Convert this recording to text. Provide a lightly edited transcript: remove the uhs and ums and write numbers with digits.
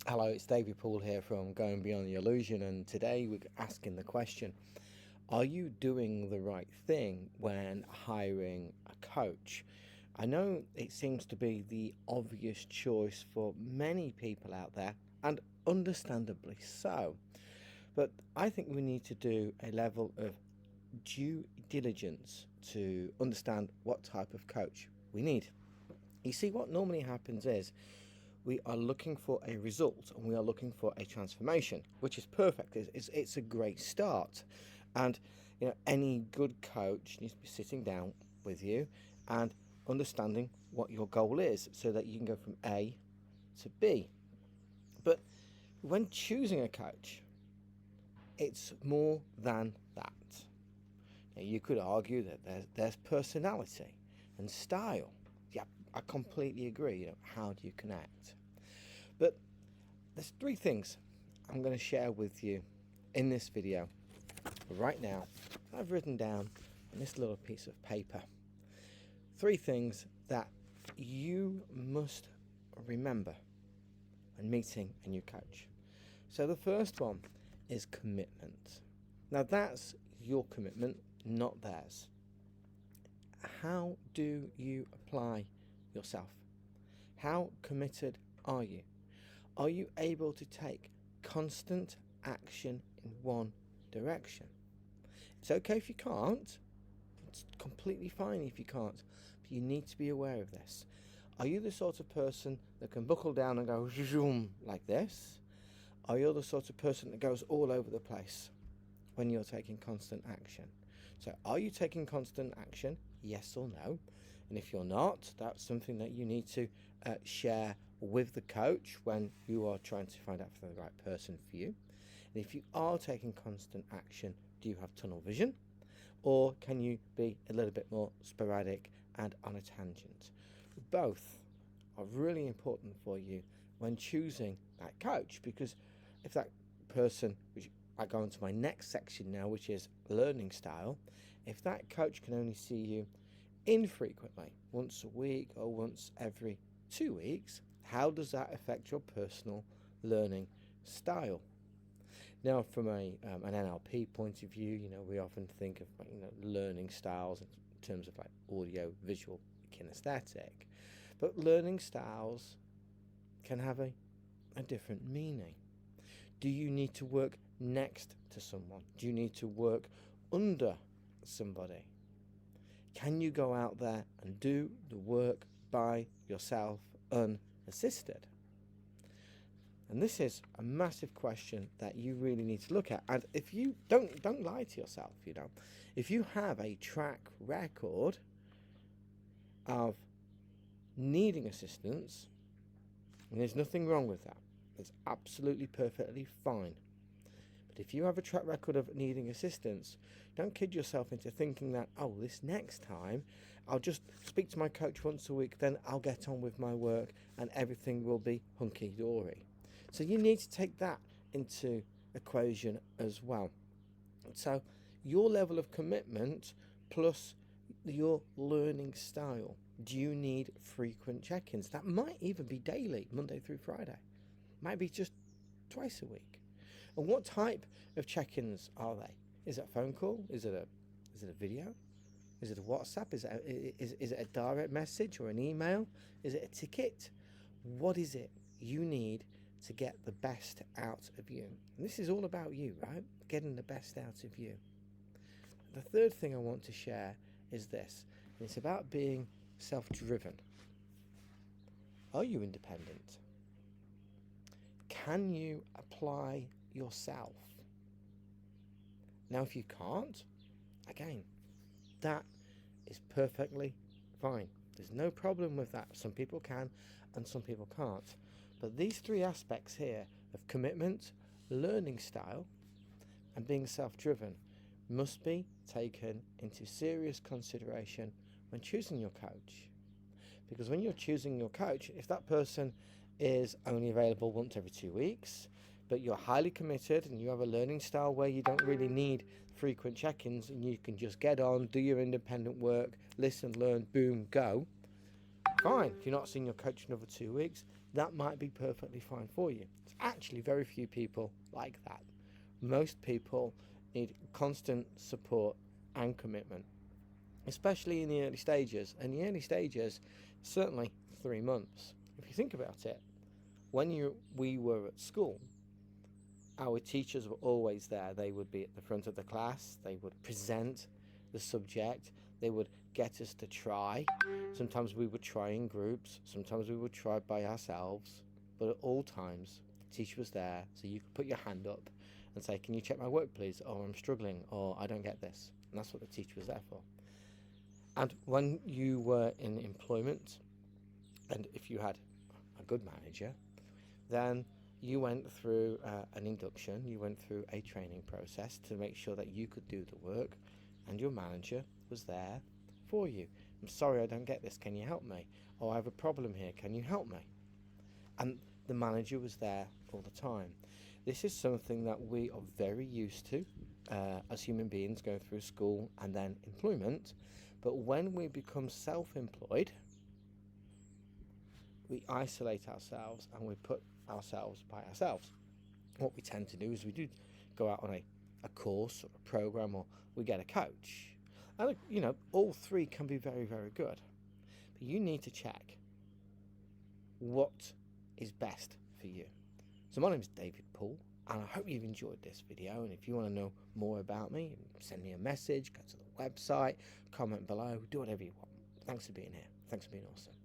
Hello, it's David Paul here from Going Beyond the Illusion, and today we're asking the question: are you doing the right thing when hiring a coach? I know it seems to be the obvious choice for many people out there, and understandably so. But I think we need to do a level of due diligence to understand what type of coach we need. You see, what normally happens is we are looking for a result and we are looking for a transformation, which is perfect. It's a great start. And any good coach needs to be sitting down with you and understanding what your goal is so that you can go from A to B. But when choosing a coach, it's more than that. Now, you could argue that there's personality and style. Yeah, I completely agree. How do you connect? But there's three things I'm going to share with you in this video right now. I've written down on this little piece of paper three things that you must remember when meeting a new coach. So the first one is commitment. Now that's your commitment, not theirs. How do you apply yourself? How committed are you? Are you able to take constant action in one direction? It's okay if you can't. It's completely fine if you can't. But you need to be aware of this. Are you the sort of person that can buckle down and go zoom like this? Are you the sort of person that goes all over the place when you're taking constant action? So are you taking constant action? Yes or no? And if you're not, that's something that you need to share with the coach when you are trying to find out for the right person for you. And if you are taking constant action, do you have tunnel vision? Or can you be a little bit more sporadic and on a tangent? Both are really important for you when choosing that coach, because if that person, which I go into my next section now, which is learning style, if that coach can only see you infrequently, once a week or once every 2 weeks, how does that affect your personal learning style? Now, from an NLP point of view, we often think of learning styles in terms of like audio, visual, kinesthetic, but learning styles can have a different meaning. Do you need to work next to someone? Do you need to work under somebody? Can you go out there and do the work by yourself unassisted? And this is a massive question that you really need to look at. And if you don't lie to yourself, if you have a track record of needing assistance, and there's nothing wrong with that, it's absolutely perfectly fine. But if you have a track record of needing assistance, don't kid yourself into thinking that, this next time I'll just speak to my coach once a week, then I'll get on with my work and everything will be hunky-dory. So you need to take that into equation as well. So your level of commitment plus your learning style. Do you need frequent check-ins? That might even be daily, Monday through Friday. Might be just twice a week. And what type of check-ins are they? Is it a phone call? Is it a video? Is it a WhatsApp? Is it a direct message or an email? Is it a ticket? What is it you need to get the best out of you? And this is all about you, right? Getting the best out of you. The third thing I want to share is this. And it's about being self-driven. Are you independent? Can you apply yourself? Now, if you can't, again, that is perfectly fine. There's no problem with that. Some people can and some people can't. But these three aspects here of commitment, learning style, and being self-driven must be taken into serious consideration when choosing your coach. Because when you're choosing your coach, if that person is only available once every 2 weeks, but you're highly committed and you have a learning style where you don't really need frequent check-ins and you can just get on, do your independent work, listen, learn, boom, go, fine. If you're not seeing your coach in another 2 weeks, that might be perfectly fine for you. It's actually very few people like that. Most people need constant support and commitment, especially in the early stages. And the early stages, certainly 3 months. If you think about it, when we were at school, our teachers were always there. They would be at the front of the class, they would present the subject, they would get us to try. Sometimes we would try in groups, sometimes we would try by ourselves, but at all times the teacher was there, so you could put your hand up and say, "Can you check my work please?" Or, "I'm struggling," or, "I don't get this." And that's what the teacher was there for. And when you were in employment, and if you had a good manager, then you went through an induction, you went through a training process to make sure that you could do the work, and your manager was there for you. "I'm sorry, I don't get this, can you help me?" "Oh, I have a problem here, can you help me?" And the manager was there all the time. This is something that we are very used to as human beings going through school and then employment. But when we become self-employed, we isolate ourselves and we put ourselves by ourselves. What we tend to do is we do go out on a course or a program, or we get a coach. And all three can be very, very good. But you need to check what is best for you. So my name is David Paul, and I hope you've enjoyed this video. And if you want to know more about me, send me a message, go to the website, comment below, do whatever you want. Thanks for being here. Thanks for being awesome.